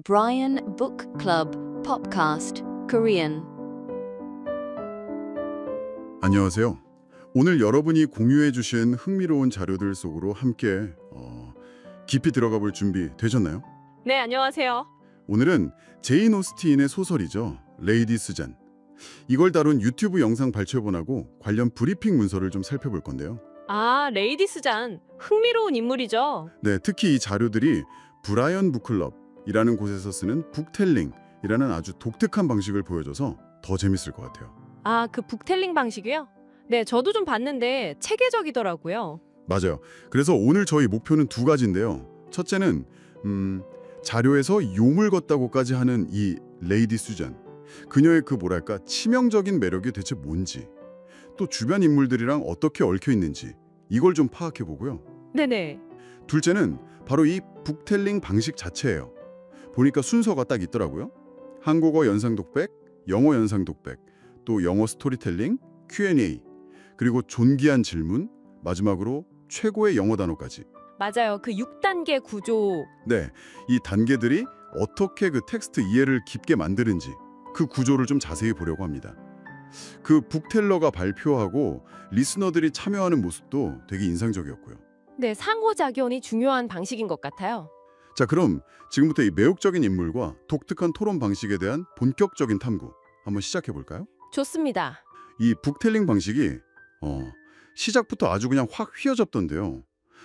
브라이언북클럽 팝캐스트 Korean. 안녕하세요. 오늘 여러분이 공유해 주신 흥미로운 자료들 속으로 함께 깊이 들어가 볼 준비 되셨나요? 네, 안녕하세요. 오늘은 제인 오스틴의 소설이죠. 레이디 수잔. 이걸 다룬 유튜브 영상 발췌본하고 관련 브리핑 문서를 좀 살펴볼 건데요. 아, 레이디 수잔. 흥미로운 인물이죠. 네, 특히 이 자료들이 브라이언북클럽이라는 곳에서 쓰는 북텔링이라는 아주 독특한 방식을 보여줘서 더 재밌을 것 같아요. 아, 그 북텔링 방식이요? 네, 저도 좀 봤는데 체계적이더라고요. 맞아요. 그래서 오늘 저희 목표는 두 가지인데요. 첫째는 자료에서 요물 걷다고까지 하는 이 레이디 수잔. 그녀의 그 뭐랄까 치명적인 매력이 대체 뭔지, 또 주변 인물들이랑 어떻게 얽혀 있는지 이걸 좀 파악해보고요. 네네. 둘째는 바로 이 북텔링 방식 자체예요. 보니까 순서가 딱 있더라고요. 한국어 연상 독백, 영어 연상 독백, 또 영어 스토리텔링, Q&A, 그리고 존귀한 질문, 마지막으로 최고의 영어 단어까지. 맞아요. 그 6단계 구조. 네, 이 단계들이 어떻게 그 텍스트 이해를 깊게 만드는지 그 구조를 좀 자세히 보려고 합니다. 그 북텔러가 발표하고 리스너들이 참여하는 모습도 되게 인상적이었고요. 네, 상호작용이 중요한 방식인 것 같아요. 자, 그럼 지금부터 이 매혹적인 인물과 독특한 토론 방식에 대한 본격적인 탐구 한번 시작해 볼까요? 좋습니다. 이 북텔링 방식이 시작부터 아주 그냥 확 휘어졌던데요.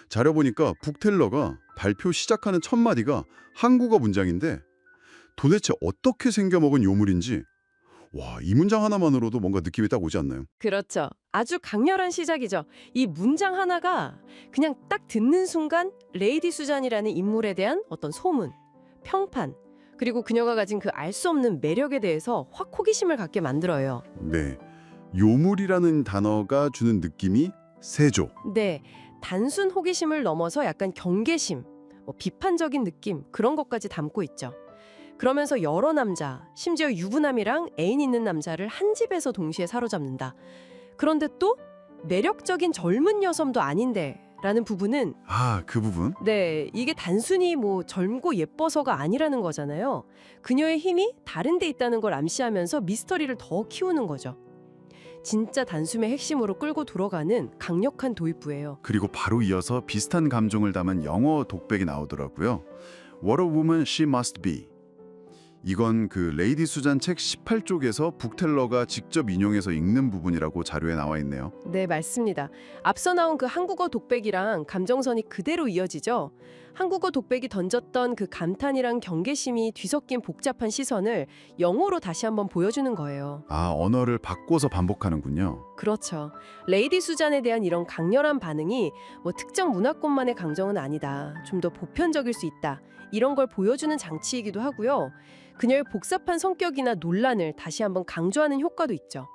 자료 보니까 북텔러가 발표 시작하는 첫 마디가 한국어 문장인데 도대체 어떻게 생겨먹은 요물인지 와, 이 문장 하나만으로도 뭔가 느낌이 딱 오지 않나요? 그렇죠. 아주 강렬한 시작이죠. 이 문장 하나가 그냥 딱 듣는 순간 레이디 수잔이라는 인물에 대한 어떤 소문, 평판, 그리고 그녀가 가진 그 알 수 없는 매력에 대해서 확 호기심을 갖게 만들어요. 네, 요물이라는 단어가 주는 느낌이 세죠. 네, 단순 호기심을 넘어서 약간 경계심, 비판적인 느낌 그런 것까지 담고 있죠. 그러면서 여러 남자, 심지어 유부남이랑 애인 있는 남자를 한 집에서 동시에 사로잡는다. 그런데 또 매력적인 젊은 여성도 아닌데 라는 부분은 그 부분? 네, 이게 단순히 젊고 예뻐서가 아니라는 거잖아요. 그녀의 힘이 다른 데 있다는 걸 암시하면서 미스터리를 더 키우는 거죠. 진짜 단숨에 핵심으로 끌고 들어가는 강력한 도입부예요. 그리고 바로 이어서 비슷한 감정을 담은 영어 독백이 나오더라고요. What a woman she must be. 이건 그 레이디 수잔 책 18쪽에서 북텔러가 직접 인용해서 읽는 부분이라고 자료에 나와 있네요. 네, 맞습니다. 앞서 나온 그 한국어 독백이랑 감정선이 그대로 이어지죠. 한국어 독백이 던졌던 그 감탄이랑 경계심이 뒤섞인 복잡한 시선을 영어로 다시 한번 보여주는 거예요. 언어를 바꿔서 반복하는군요. 그렇죠. 레이디 수잔에 대한 이런 강렬한 반응이 특정 문화권만의 강정은 아니다. 좀 더 보편적일 수 있다. 이런 걸 보여주는 장치이기도 하고요. 그녀의 복잡한 성격이나 논란을 다시 한번 강조하는 효과도 있죠.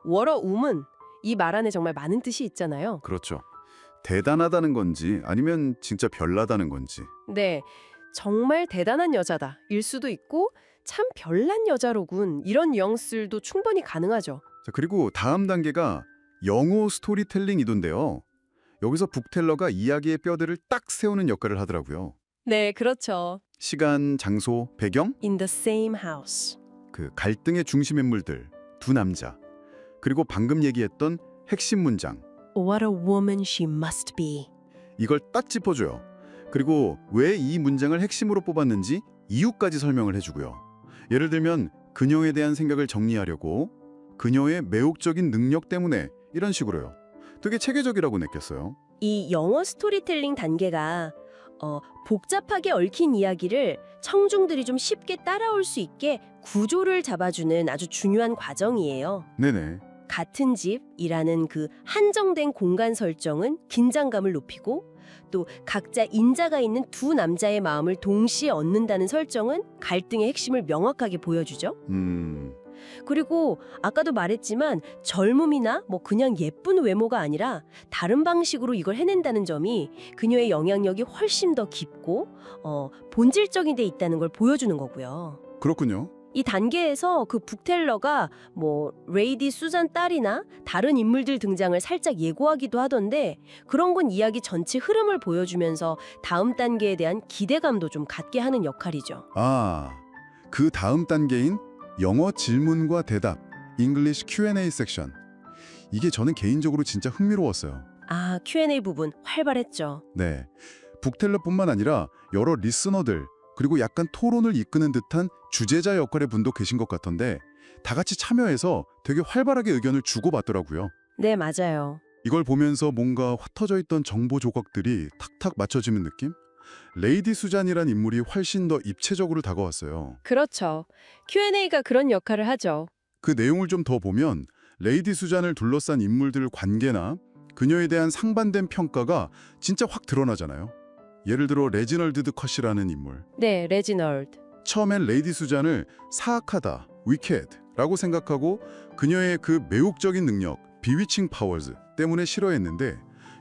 What a woman, 이 말 안에 정말 많은 뜻이 있잖아요. 그렇죠. 대단하다는 건지 아니면 진짜 별나다는 건지. 네, 정말 대단한 여자다 일 수도 있고 참 별난 여자로군 이런 뉘앙스도 충분히 가능하죠. 자, 그리고 다음 단계가 영어 스토리텔링이던데요. 여기서 북텔러가 이야기의 뼈대를 딱 세우는 역할을 하더라고요. 네, 그렇죠. 시간, 장소, 배경, In the same house. 그 갈등의 중심 인물들, 두 남자, 그리고 방금 얘기했던 핵심 문장. What a woman she must be. 이걸 딱 짚어줘요. 그리고 왜 이 문장을 핵심으로 뽑았는지 이유까지 설명을 해주고요. 예를 들면 그녀에 대한 생각을 정리하려고 그녀의 매혹적인 능력 때문에 이런 식으로요. 되게 체계적이라고 느꼈어요. 이 영어 스토리텔링 단계가 복잡하게 얽힌 이야기를 청중들이 좀 쉽게 따라올 수 있게 구조를 잡아주는 아주 중요한 과정이에요. 네네. 같은 집이라는 그 한정된 공간 설정은 긴장감을 높이고 또 각자 인자가 있는 두 남자의 마음을 동시에 얻는다는 설정은 갈등의 핵심을 명확하게 보여주죠. 그리고 아까도 말했지만 젊음이나 그냥 예쁜 외모가 아니라 다른 방식으로 이걸 해낸다는 점이 그녀의 영향력이 훨씬 더 깊고 본질적인 데 있다는 걸 보여주는 거고요. 그렇군요. 이 단계에서 그 북텔러가 레이디 수잔 딸이나 다른 인물들 등장을 살짝 예고하기도 하던데 그런 건 이야기 전체 흐름을 보여주면서 다음 단계에 대한 기대감도 좀 갖게 하는 역할이죠. 그 다음 단계인 영어 질문과 대답, English Q&A 섹션. 이게 저는 개인적으로 진짜 흥미로웠어요. Q&A 부분 활발했죠. 네, 북텔러뿐만 아니라 여러 리스너들 그리고 약간 토론을 이끄는 듯한 주제자 역할의 분도 계신 것 같던데 다 같이 참여해서 되게 활발하게 의견을 주고받더라고요. 네, 맞아요. 이걸 보면서 뭔가 흩어져 있던 정보 조각들이 탁탁 맞춰지는 느낌? 레이디 수잔이란 인물이 훨씬 더 입체적으로 다가왔어요. 그렇죠. Q&A가 그런 역할을 하죠. 그 내용을 좀 더 보면 레이디 수잔을 둘러싼 인물들 관계나 그녀에 대한 상반된 평가가 진짜 확 드러나잖아요. 예를 들어 레지널드 컷이라는 인물. 네, 레지널드. 처음엔 레이디 수잔을 사악하다, wicked라고 생각하고 그녀의 그 매혹적인 능력, bewitching powers 때문에 싫어했는데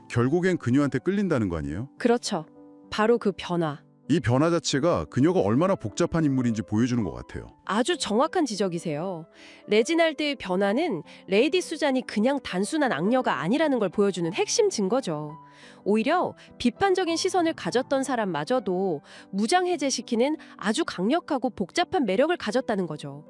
결국엔 그녀한테 끌린다는 거 아니에요? 그렇죠. 바로 그 변화. 이 변화 자체가 그녀가 얼마나 복잡한 인물인지 보여주는 것 같아요. 아주 정확한 지적이세요. 레지날드의 변화는 레이디 수잔이 그냥 단순한 악녀가 아니라는 걸 보여주는 핵심 증거죠. 오히려 비판적인 시선을 가졌던 사람마저도 무장해제시키는 아주 강력하고 복잡한 매력을 가졌다는 거죠.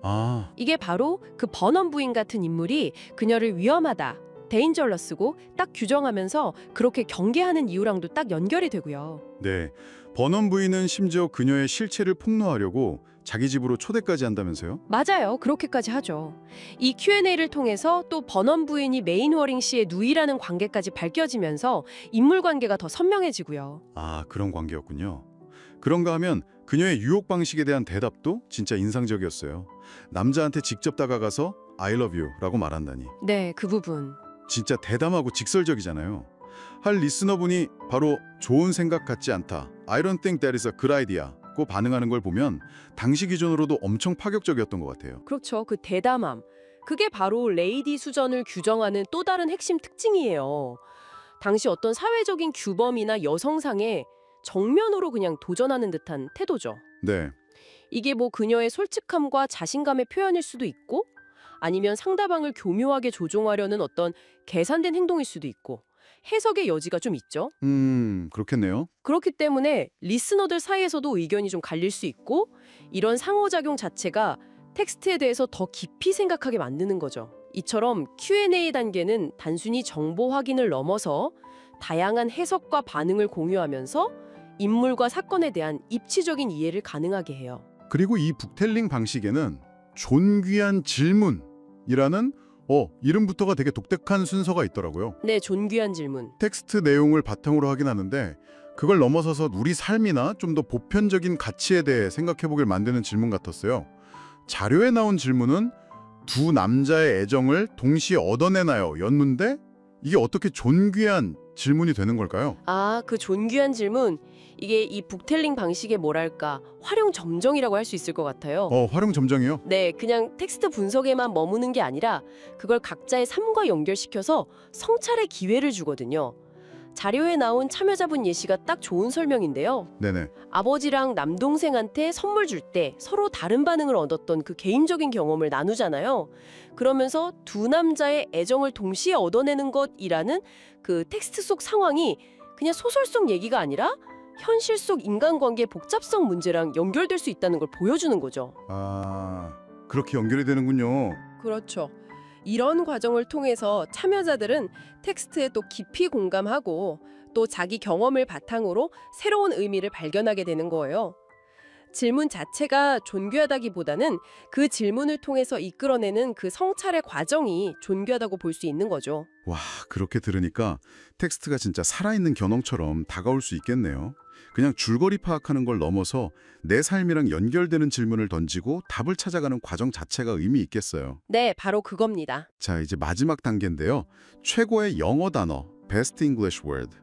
이게 바로 그 버넌 부인 같은 인물이 그녀를 위험하다, 데인저러스고 딱 규정하면서 그렇게 경계하는 이유랑도 딱 연결이 되고요. 네, 버넌 부인은 심지어 그녀의 실체를 폭로하려고 자기 집으로 초대까지 한다면서요? 맞아요. 그렇게까지 하죠. 이 Q&A를 통해서 또 버넌 부인이 메인 워링 씨의 누이라는 관계까지 밝혀지면서 인물 관계가 더 선명해지고요. 그런 관계였군요. 그런가 하면 그녀의 유혹 방식에 대한 대답도 진짜 인상적이었어요. 남자한테 직접 다가가서 I love you 라고 말한다니. 네, 그 부분. 진짜 대담하고 직설적이잖아요. 할 리스너분이 바로 좋은 생각 같지 않다. I don't think that is a good idea. 고 반응하는 걸 보면 당시 기준으로도 엄청 파격적이었던 것 같아요. 그렇죠. 그 대담함. 그게 바로 레이디 수전을 규정하는 또 다른 핵심 특징이에요. 당시 어떤 사회적인 규범이나 여성상에 정면으로 그냥 도전하는 듯한 태도죠. 네. 이게 그녀의 솔직함과 자신감의 표현일 수도 있고 아니면 상대방을 교묘하게 조종하려는 어떤 계산된 행동일 수도 있고 해석의 여지가 좀 있죠. 그렇겠네요. 그렇기 때문에 리스너들 사이에서도 의견이 좀 갈릴 수 있고 이런 상호작용 자체가 텍스트에 대해서 더 깊이 생각하게 만드는 거죠. 이처럼 Q&A 단계는 단순히 정보 확인을 넘어서 다양한 해석과 반응을 공유하면서 인물과 사건에 대한 입체적인 이해를 가능하게 해요. 그리고 이 북텔링 방식에는 존귀한 질문이라는 이름부터가 되게 독특한 순서가 있더라고요. 네, 존귀한 질문. 텍스트 내용을 바탕으로 하긴 하는데 그걸 넘어서서 우리 삶이나 좀 더 보편적인 가치에 대해 생각해보길 만드는 질문 같았어요. 자료에 나온 질문은 두 남자의 애정을 동시에 얻어내나요? 였는데 이게 어떻게 존귀한 질문이 되는 걸까요? 그 존귀한 질문. 이게 이 북텔링 방식의 활용점정이라고 할 수 있을 것 같아요. 활용점정이요? 네, 그냥 텍스트 분석에만 머무는 게 아니라 그걸 각자의 삶과 연결시켜서 성찰의 기회를 주거든요. 자료에 나온 참여자분 예시가 딱 좋은 설명인데요. 네네. 아버지랑 남동생한테 선물 줄 때 서로 다른 반응을 얻었던 그 개인적인 경험을 나누잖아요. 그러면서 두 남자의 애정을 동시에 얻어내는 것이라는 그 텍스트 속 상황이 그냥 소설 속 얘기가 아니라 현실 속 인간관계의 복잡성 문제랑 연결될 수 있다는 걸 보여주는 거죠. 그렇게 연결이 되는군요. 그렇죠. 이런 과정을 통해서 참여자들은 텍스트에 또 깊이 공감하고 또 자기 경험을 바탕으로 새로운 의미를 발견하게 되는 거예요. 질문 자체가 존귀하다기보다는 그 질문을 통해서 이끌어내는 그 성찰의 과정이 존귀하다고 볼 수 있는 거죠. 와, 그렇게 들으니까 텍스트가 진짜 살아있는 견홍처럼 다가올 수 있겠네요. 그냥 줄거리 파악하는 걸 넘어서 내 삶이랑 연결되는 질문을 던지고 답을 찾아가는 과정 자체가 의미 있겠어요. 네, 바로 그겁니다. 자, 이제 마지막 단계인데요. 최고의 영어 단어, Best English Word.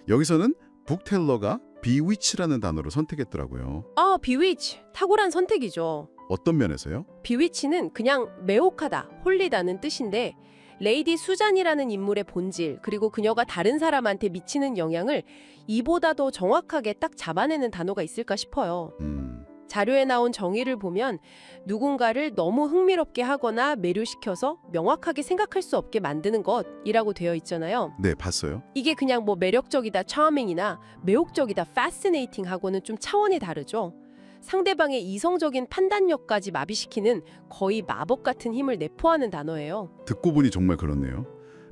여기서는 북텔러가 bewitch라는 단어를 선택했더라고요. bewitch, 탁월한 선택이죠. 어떤 면에서요? bewitch는 그냥 매혹하다, 홀리다는 뜻인데 레이디 수잔이라는 인물의 본질 그리고 그녀가 다른 사람한테 미치는 영향을 이보다 더 정확하게 딱 잡아내는 단어가 있을까 싶어요. 자료에 나온 정의를 보면 누군가를 너무 흥미롭게 하거나 매료시켜서 명확하게 생각할 수 없게 만드는 것이라고 되어 있잖아요. 네, 봤어요. 이게 그냥 뭐 매력적이다, charming이나 매혹적이다, fascinating 하고는 좀 차원이 다르죠. 상대방의 이성적인 판단력까지 마비시키는 거의 마법 같은 힘을 내포하는 단어예요. 듣고 보니 정말 그렇네요.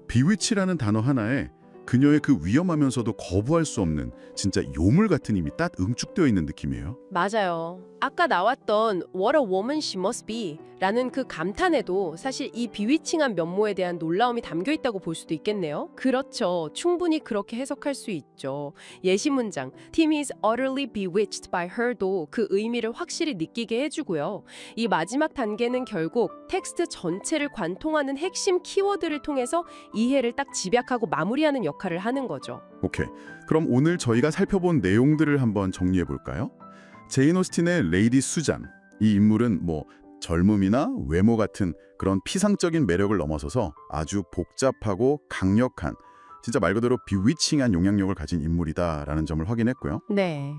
bewitch라는 단어 하나에 그녀의 그 위험하면서도 거부할 수 없는 진짜 요물 같은 힘이 딱 응축되어 있는 느낌이에요. 맞아요. 아까 나왔던 What a woman she must be 라는 그 감탄에도 사실 이 비위칭한 면모에 대한 놀라움이 담겨 있다고 볼 수도 있겠네요. 그렇죠. 충분히 그렇게 해석할 수 있죠. 예시문장 Tim is utterly bewitched by her도 그 의미를 확실히 느끼게 해주고요. 이 마지막 단계는 결국 텍스트 전체를 관통하는 핵심 키워드를 통해서 이해를 딱 집약하고 마무리하는 역할을 하는 거죠. 오케이. 그럼 오늘 저희가 살펴본 내용들을 한번 정리해 볼까요? 제인 오스틴의 레이디 수잔. 이 인물은 뭐 젊음이나 외모 같은 그런 피상적인 매력을 넘어서서 아주 복잡하고 강력한 진짜 말 그대로 비위칭한 영향력을 가진 인물이다라는 점을 확인했고요. 네.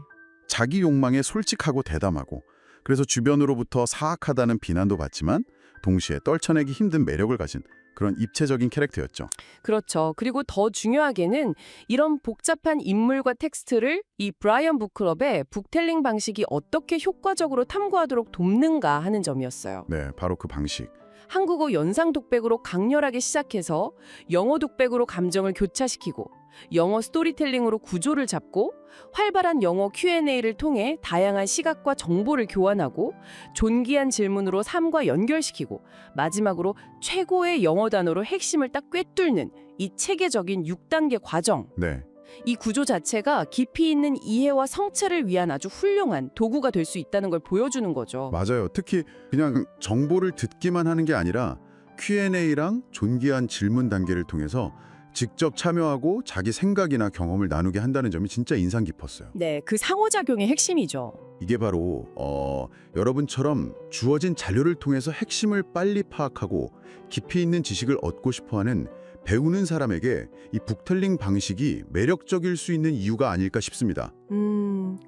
자기 욕망에 솔직하고 대담하고 그래서 주변으로부터 사악하다는 비난도 받지만 동시에 떨쳐내기 힘든 매력을 가진 그런 입체적인 캐릭터였죠. 그렇죠. 그리고 더 중요하게는 이런 복잡한 인물과 텍스트를 이 브라이언북클럽의 북텔링 방식이 어떻게 효과적으로 탐구하도록 돕는가 하는 점이었어요. 네, 바로 그 방식. 한국어 연상 독백으로 강렬하게 시작해서 영어 독백으로 감정을 교차시키고 영어 스토리텔링으로 구조를 잡고 활발한 영어 Q&A를 통해 다양한 시각과 정보를 교환하고 존귀한 질문으로 삶과 연결시키고 마지막으로 최고의 영어 단어로 핵심을 딱 꿰뚫는 이 체계적인 6단계 과정. 네. 이 구조 자체가 깊이 있는 이해와 성찰을 위한 아주 훌륭한 도구가 될 수 있다는 걸 보여주는 거죠. 맞아요. 특히 그냥 정보를 듣기만 하는 게 아니라 Q&A랑 존귀한 질문 단계를 통해서 직접 참여하고 자기 생각이나 경험을 나누게 한다는 점이 진짜 인상 깊었어요. 네, 그 상호작용의 핵심이죠. 이게 바로 여러분처럼 주어진 자료를 통해서 핵심을 빨리 파악하고 깊이 있는 지식을 얻고 싶어하는 배우는 사람에게 이 북텔링 방식이 매력적일 수 있는 이유가 아닐까 싶습니다.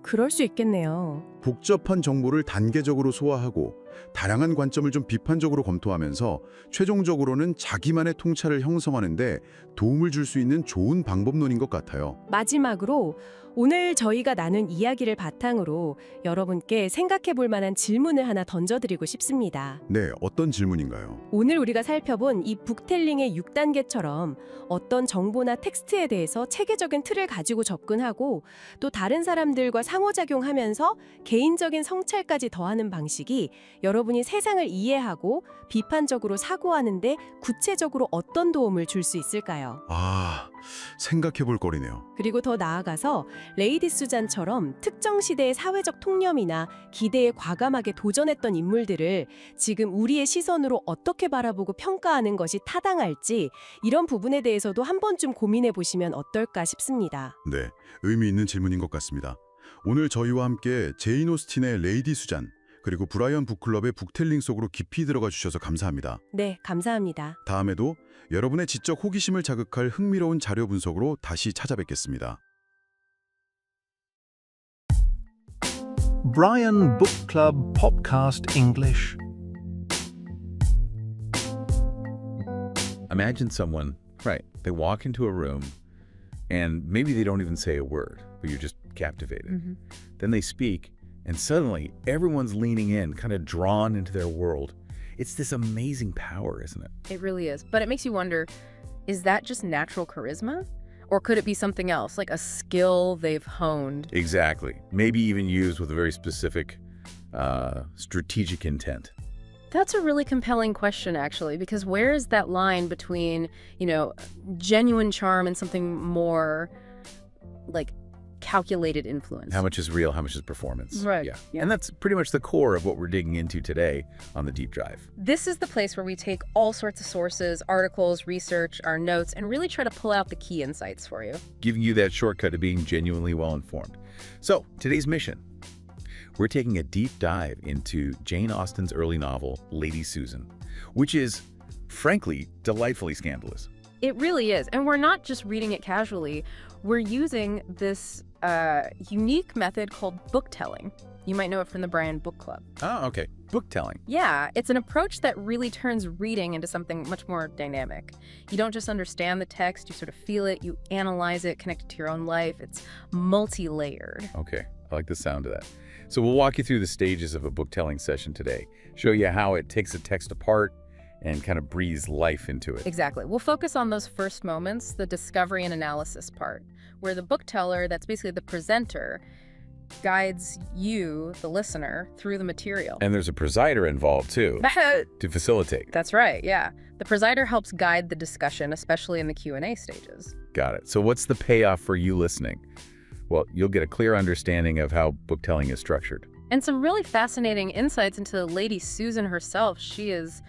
그럴 수 있겠네요. 복잡한 정보를 단계적으로 소화하고 다양한 관점을 좀 비판적으로 검토하면서 최종적으로는 자기만의 통찰을 형성하는 데 도움을 줄 수 있는 좋은 방법론인 것 같아요. 마지막으로 오늘 저희가 나눈 이야기를 바탕으로 여러분께 생각해 볼 만한 질문을 하나 던져드리고 싶습니다. 네, 어떤 질문인가요? 오늘 우리가 살펴본 이 북텔링의 6단계처럼 어떤 정보나 텍스트에 대해서 체계적인 틀을 가지고 접근하고 또 다른 사람들과 상호작용하면서 개인적인 성찰까지 더하는 방식이 여러분이 세상을 이해하고 비판적으로 사고하는데 구체적으로 어떤 도움을 줄 수 있을까요? 생각해 볼 거리네요. 그리고 더 나아가서 레이디 수잔처럼 특정 시대의 사회적 통념이나 기대에 과감하게 도전했던 인물들을 지금 우리의 시선으로 어떻게 바라보고 평가하는 것이 타당할지 이런 부분에 대해서도 한 번쯤 고민해 보시면 어떨까 싶습니다. 네, 의미 있는 질문인 것 같습니다. 오늘 저희와 함께 제인 오스틴의 레이디 수잔 그리고 브라이언북클럽의 북텔링 속으로 깊이 들어가 주셔서 감사합니다. 네, 감사합니다. 다음에도 여러분의 지적 호기심을 자극할 흥미로운 자료 분석으로 다시 찾아뵙겠습니다. 브라이언북클럽 podcast English. Imagine someone, right, they walk into a room and maybe they don't even say a word, but you're just captivated. Then they speak and suddenly everyone's leaning in, kind of drawn into their world. It's this amazing power, isn't it? It really is. But it makes you wonder, is that just natural charisma? Or could it be something else, like a skill they've honed? Exactly. Maybe even used with a very specific strategic intent. That's a really compelling question, actually, because where is that line between, genuine charm and something more like calculated influence? How much is real, how much is performance? Right. Yeah. And that's pretty much the core of what we're digging into today on the Deep Dive. This is the place where we take all sorts of sources, articles, research, our notes, and really try to pull out the key insights for you. Giving you that shortcut to being genuinely well-informed. So, today's mission. We're taking a deep dive into Jane Austen's early novel, Lady Susan, which is, frankly, delightfully scandalous. It really is. And we're not just reading it casually. We're using this a unique method called book telling. You might know it from the Bryan-Book-Club. Oh, okay. Book telling. Yeah, it's an approach that really turns reading into something much more dynamic. You don't just understand the text, you sort of feel it, you analyze it, connect it to your own life. It's multi-layered. Okay, I like the sound of that. So we'll walk you through the stages of a book telling session today, show you how it takes a text apart and kind of breathes life into it. Exactly. We'll focus on those first moments, the discovery and analysis part, where the book teller, that's basically the presenter, guides you, the listener, through the material. And there's a presider involved too, to facilitate. That's right, yeah. The presider helps guide the discussion, especially in the Q&A stages. Got it. So what's the payoff for you listening? Well, you'll get a clear understanding of how book telling is structured. And some really fascinating insights into Lady Susan herself. She is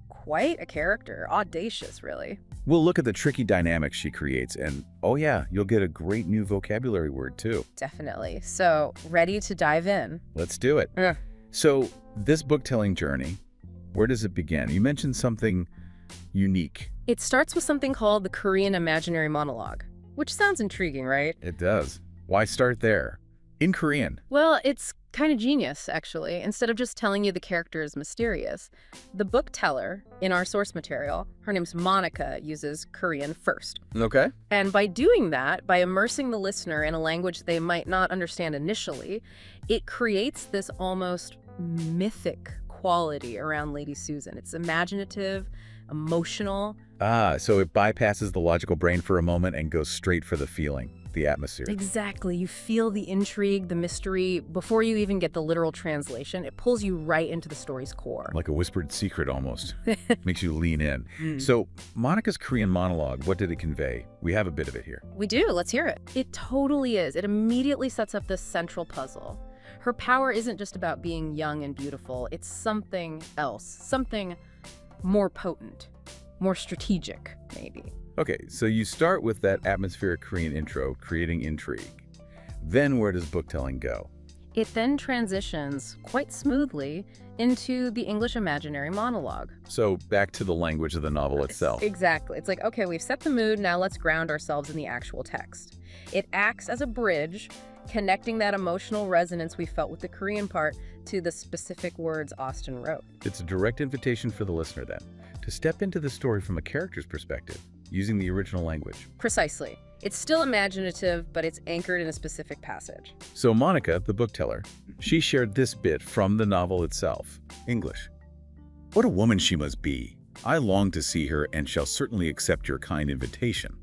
quite a character, audacious, really. We'll look at the tricky dynamics she creates, and oh yeah, you'll get a great new vocabulary word too. Definitely. So, ready to dive in? Let's do it. Yeah. So, this book telling journey, where does it begin? You mentioned something unique. It starts with something called the Korean imaginary monologue, which sounds intriguing, right? It does. Why start there? In Korean. Well, it's kind of genius, actually. Instead of just telling you the character is mysterious, the book teller in our source material, her name's Monica, uses Korean first. Okay. And by doing that, by immersing the listener in a language they might not understand initially, it creates this almost mythic quality around Lady Susan. It's imaginative, emotional. Ah, so it bypasses the logical brain for a moment and goes straight for the feeling, the atmosphere. Exactly. You feel the intrigue, the mystery, before you even get the literal translation. It pulls you right into the story's core. Like a whispered secret almost. Makes you lean in. So Monica's Korean monologue, what did it convey? We have a bit of it here. We do. Let's hear it. It totally is. It immediately sets up this central puzzle. Her power isn't just about being young and beautiful. It's something else, something more potent, more strategic, maybe. Okay, so you start with that atmospheric Korean intro, creating intrigue. Then where does book telling go? It then transitions quite smoothly into the English imaginary monologue. So back to the language of the novel itself. Exactly. It's like, okay, we've set the mood, now let's ground ourselves in the actual text. It acts as a bridge, connecting that emotional resonance we felt with the Korean part to the specific words Austen wrote. It's a direct invitation for the listener then, to step into the story from a character's perspective, using the original language. Precisely. It's still imaginative, but it's anchored in a specific passage. So Monica, the book teller, she shared this bit from the novel itself. English. What a woman she must be. I long to see her and shall certainly accept your kind invitation.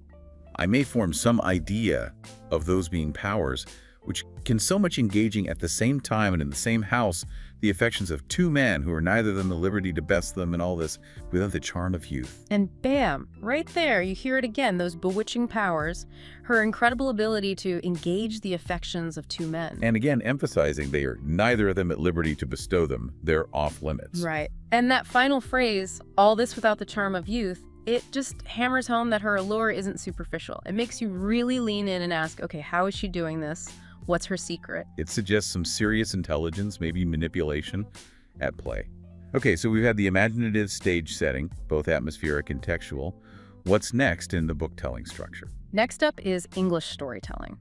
I may form some idea of those being powers, which can so much engaging at the same time and in the same house the affections of two men who are neither of them the liberty to best them and all this without the charm of youth. And bam, right there, you hear it again, those bewitching powers, her incredible ability to engage the affections of two men. And again, emphasizing they are neither of them at liberty to bestow them. They're off limits. Right. And that final phrase, all this without the charm of youth, it just hammers home that her allure isn't superficial. It makes you really lean in and ask, okay, how is she doing this? What's her secret? It suggests some serious intelligence, maybe manipulation, at play. Okay, so we've had the imaginative stage setting, both atmospheric and textual. What's next in the book-telling structure? Next up is English storytelling.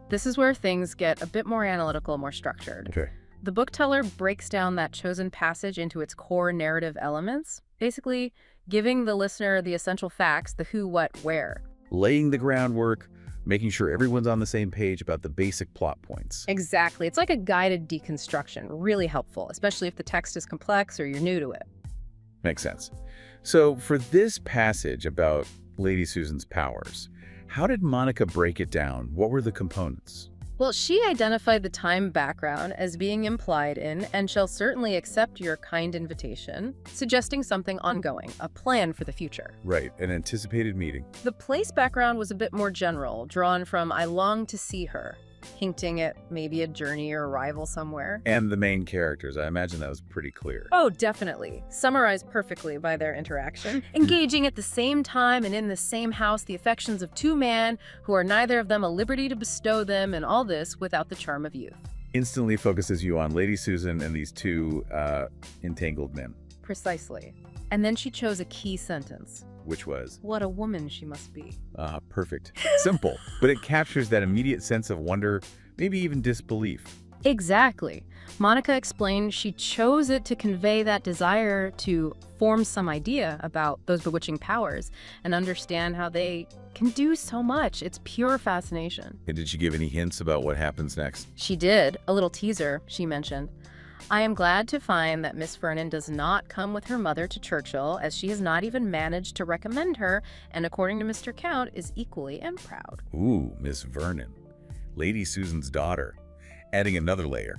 This is where things get a bit more analytical, more structured. Okay. The book teller breaks down that chosen passage into its core narrative elements, basically giving the listener the essential facts, the who, what, where. Laying the groundwork, making sure everyone's on the same page about the basic plot points. Exactly. It's like a guided deconstruction, really helpful, especially if the text is complex or you're new to it. Makes sense. So for this passage about Lady Susan's powers, how did Monica break it down? What were the components? Well, she identified the time background as being implied in and shall certainly accept your kind invitation, suggesting something ongoing, a plan for the future. Right, an anticipated meeting. The place background was a bit more general, drawn from I long to see her, hinting at maybe a journey or arrival somewhere. And the main characters, I imagine that was pretty clear. Oh, definitely. Summarized perfectly by their interaction. Engaging at the same time and in the same house the affections of two men who are neither of them a liberty to bestow them, and all this without the charm of youth. Instantly focuses you on Lady Susan and these two entangled men. Precisely. And then she chose a key sentence. which was, What a woman she must be. perfect. Simple, but it captures that immediate sense of wonder, maybe even disbelief. Exactly. Monica explained she chose it to convey that desire to form some idea about those bewitching powers and understand how they can do so much. It's pure fascination. And did she give any hints about what happens next? She did. A little teaser, she mentioned. I am glad to find that Miss Vernon does not come with her mother to Churchill, as she has not even managed to recommend her, and according to Mr. Count, is equally and proud. Ooh, Miss Vernon. Lady Susan's daughter. Adding another layer.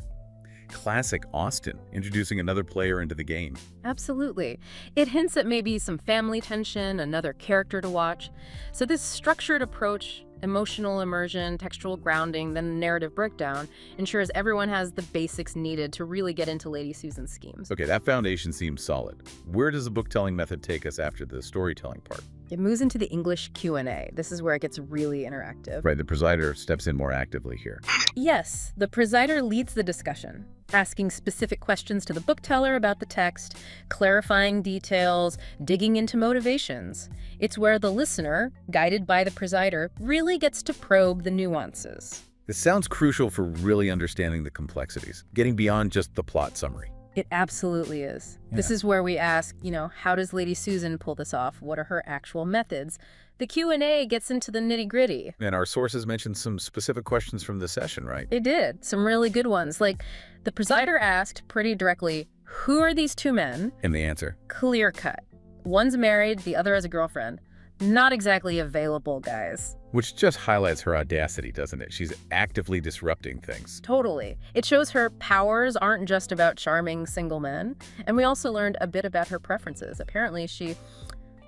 Classic Austen, introducing another player into the game. Absolutely. It hints at maybe some family tension, another character to watch. So this structured approach, emotional immersion, textual grounding, then narrative breakdown, ensures everyone has the basics needed to really get into Lady Susan's schemes. Okay, that foundation seems solid. Where does the book-telling method take us after the storytelling part? It moves into the English Q&A. This is where it gets really interactive. Right, the presider steps in more actively here. Yes, the presider leads the discussion, asking specific questions to the bookteller about the text, clarifying details, digging into motivations. It's where the listener, guided by the presider, really gets to probe the nuances. This sounds crucial for really understanding the complexities, getting beyond just the plot summary. It absolutely is. This Yeah. is where we ask, how does Lady Susan pull this off? What are her actual methods? The Q&A gets into the nitty-gritty. And our sources mentioned some specific questions from the session, right? They did. Some really good ones. Like, the presider asked pretty directly, who are these two men? And the answer? Clear cut. One's married, the other has a girlfriend. Not exactly available, guys. Which just highlights her audacity, doesn't it? She's actively disrupting things. Totally. It shows her powers aren't just about charming single men. And we also learned a bit about her preferences. Apparently, she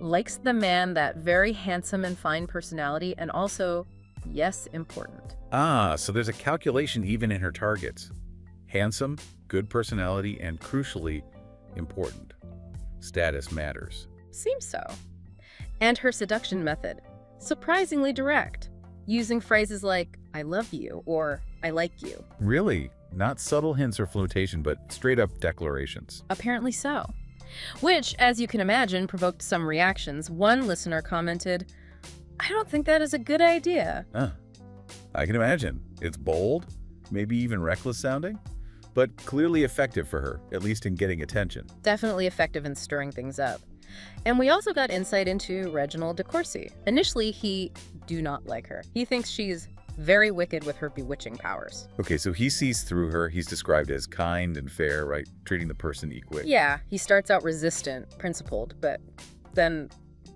likes the man that very handsome and fine personality, and also, yes, important. Ah, so there's a calculation even in her targets. Handsome, good personality, and crucially, important. Status matters. Seems so. And her seduction method, surprisingly direct, using phrases like, I love you, or I like you. Really? Not subtle hints or flotation, but straight-up declarations. Apparently so. Which, as you can imagine, provoked some reactions. One listener commented, I don't think that is a good idea. I can imagine. It's bold, maybe even reckless sounding, but clearly effective for her, at least in getting attention. Definitely effective in stirring things up. And we also got insight into Reginald de Courcy. Initially, he do not like her. He thinks she's very wicked with her bewitching powers. Okay, so he sees through her. He's described as kind and fair, right? Treating the person equally. Yeah, he starts out resistant, principled, but then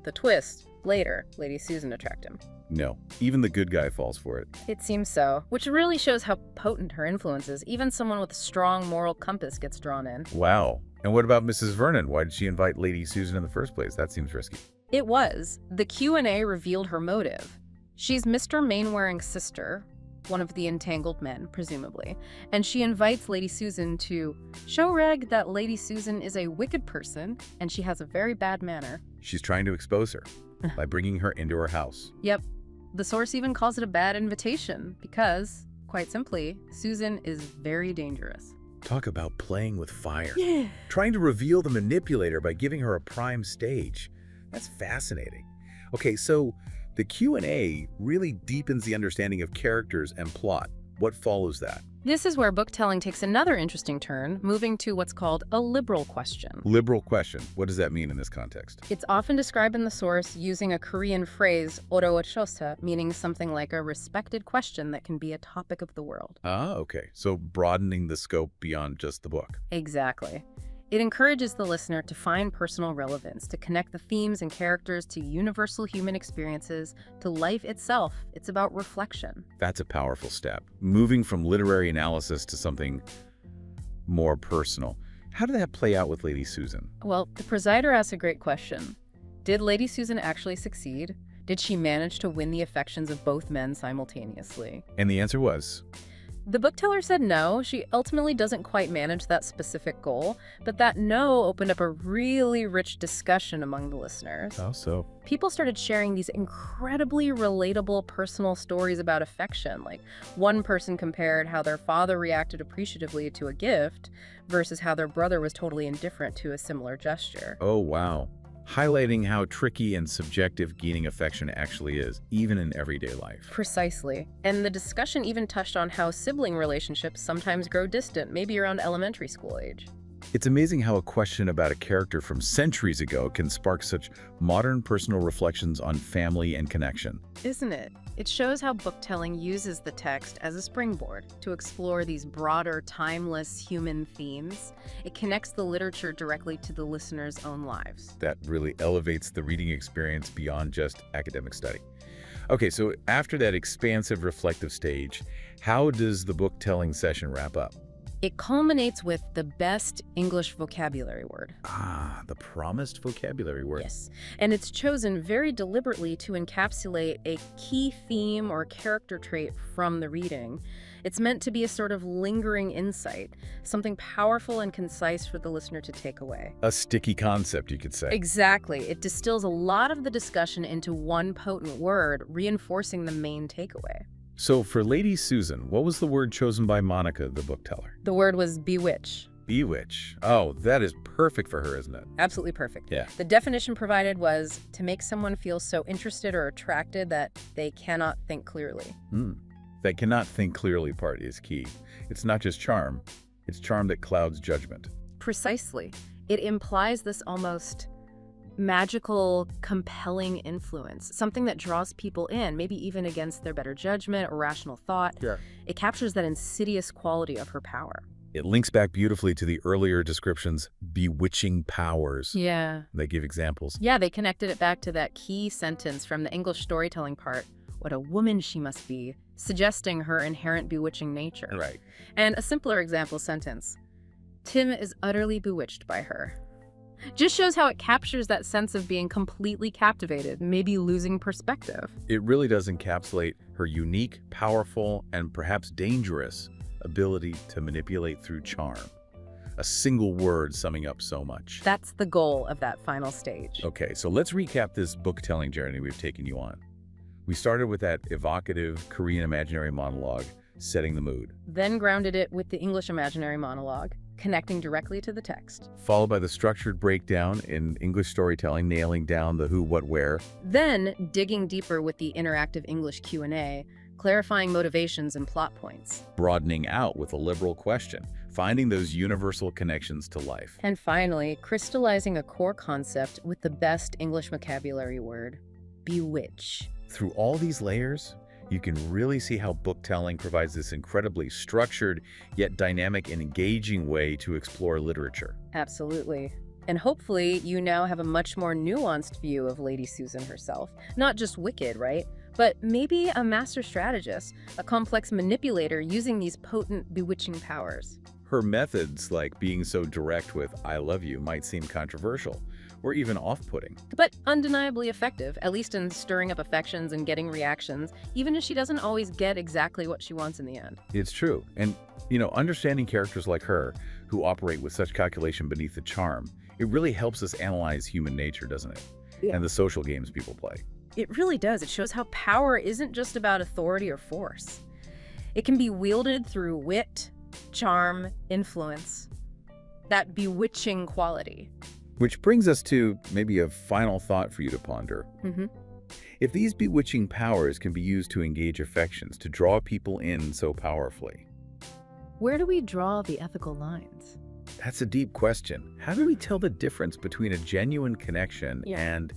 the twist, later, Lady Susan attracts him. No, even the good guy falls for it. It seems so, which really shows how potent her influence is. Even someone with a strong moral compass gets drawn in. Wow. And what about Mrs. Vernon? Why did she invite Lady Susan in the first place? That seems risky. It was. The Q&A revealed her motive. She's Mr. Mainwaring's sister, one of the entangled men, presumably, and she invites Lady Susan to show Reg that Lady Susan is a wicked person and she has a very bad manner. She's trying to expose her by bringing her into her house. Yep. The source even calls it a bad invitation because, quite simply, Susan is very dangerous. Talk about playing with fire. Yeah. Trying to reveal the manipulator by giving her a prime stage. That's fascinating. Okay, so the Q&A really deepens the understanding of characters and plot. What follows that? This is where book-telling takes another interesting turn, moving to what's called a liberal question. Liberal question. What does that mean in this context? It's often described in the source using a Korean phrase, 어려워져서, meaning something like a respected question that can be a topic of the world. Ah, okay. So broadening the scope beyond just the book. Exactly. It encourages the listener to find personal relevance, to connect the themes and characters to universal human experiences, to life itself. It's about reflection. That's a powerful step. Moving from literary analysis to something more personal. How did that play out with Lady Susan? Well, the presider asks a great question. Did Lady Susan actually succeed? Did she manage to win the affections of both men simultaneously? And the answer was? The bookteller said no. She ultimately doesn't quite manage that specific goal, but that no opened up a really rich discussion among the listeners. How so? People started sharing these incredibly relatable personal stories about affection. Like, one person compared how their father reacted appreciatively to a gift versus how their brother was totally indifferent to a similar gesture. Oh, wow. highlighting how tricky and subjective gaining affection actually is, even in everyday life. Precisely. And the discussion even touched on how sibling relationships sometimes grow distant, maybe around elementary school age. It's amazing how a question about a character from centuries ago can spark such modern personal reflections on family and connection. Isn't it? It shows how booktelling uses the text as a springboard to explore these broader, timeless human themes. It connects the literature directly to the listener's own lives. That really elevates the reading experience beyond just academic study. Okay, so after that expansive reflective stage, how does the book-telling session wrap up? It culminates with the best English vocabulary word. Ah, the promised vocabulary word. Yes, and it's chosen very deliberately to encapsulate a key theme or character trait from the reading. It's meant to be a sort of lingering insight, something powerful and concise for the listener to take away. A sticky concept, you could say. Exactly. It distills a lot of the discussion into one potent word, reinforcing the main takeaway. So for Lady Susan, what was the word chosen by Monica, the bookteller? The word was bewitch. Bewitch. Oh, that is perfect for her, isn't it? Absolutely perfect. Yeah. The definition provided was to make someone feel so interested or attracted that they cannot think clearly. That cannot think clearly part is key. It's not just charm, it's charm that clouds judgment. Precisely. It implies this almost magical, compelling influence, something that draws people in, maybe even against their better judgment or rational thought. Yeah. It captures that insidious quality of her power. It links back beautifully to the earlier descriptions, bewitching powers. Yeah. They give examples. Yeah, they connected it back to that key sentence from the English storytelling part, what a woman she must be, suggesting her inherent bewitching nature. Right. And a simpler example sentence, Tim is utterly bewitched by her. Just shows how it captures that sense of being completely captivated, maybe losing perspective. It really does encapsulate her unique, powerful, and perhaps dangerous ability to manipulate through charm. A single word summing up so much. That's the goal of that final stage. Okay, so let's recap this book-telling journey we've taken you on. We started with that evocative Korean imaginary monologue, setting the mood. Then grounded it with the English imaginary monologue, connecting directly to the text. Followed by the structured breakdown in English storytelling, nailing down the who, what, where. Then digging deeper with the interactive English Q&A, clarifying motivations and plot points. Broadening out with a liberal question, finding those universal connections to life. And finally, crystallizing a core concept with the best English vocabulary word, bewitch. Through all these layers, you can really see how book-telling provides this incredibly structured, yet dynamic and engaging way to explore literature. Absolutely. And hopefully you now have a much more nuanced view of Lady Susan herself. Not just wicked, right? But maybe a master strategist, a complex manipulator using these potent, bewitching powers. Her methods, like being so direct with "I love you," might seem controversial, or even off-putting. But undeniably effective, at least in stirring up affections and getting reactions, even if she doesn't always get exactly what she wants in the end. It's true. And, understanding characters like her, who operate with such calculation beneath the charm, it really helps us analyze human nature, doesn't it? Yeah. And the social games people play. It really does. It shows how power isn't just about authority or force. It can be wielded through wit, charm, influence, that bewitching quality. Which brings us to maybe a final thought for you to ponder. If these bewitching powers can be used to engage affections, to draw people in so powerfully, where do we draw the ethical lines? That's a deep question. How do we tell the difference between a genuine connection and,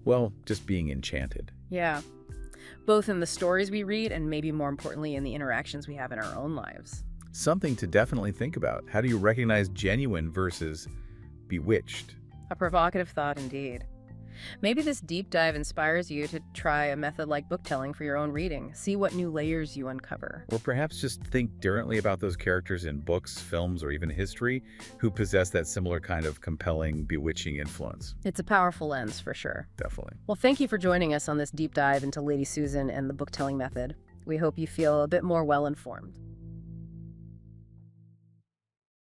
well, just being enchanted? Yeah. Both in the stories we read and maybe more importantly in the interactions we have in our own lives. Something to definitely think about. How do you recognize genuine versus bewitched? A provocative thought indeed. Maybe this deep dive inspires you to try a method like booktelling for your own reading. See what new layers you uncover. Or perhaps just think differently about those characters in books, films, or even history who possess that similar kind of compelling, bewitching influence. It's a powerful lens for sure. Definitely. Well, thank you for joining us on this deep dive into Lady Susan and the booktelling method. We hope you feel a bit more well-informed.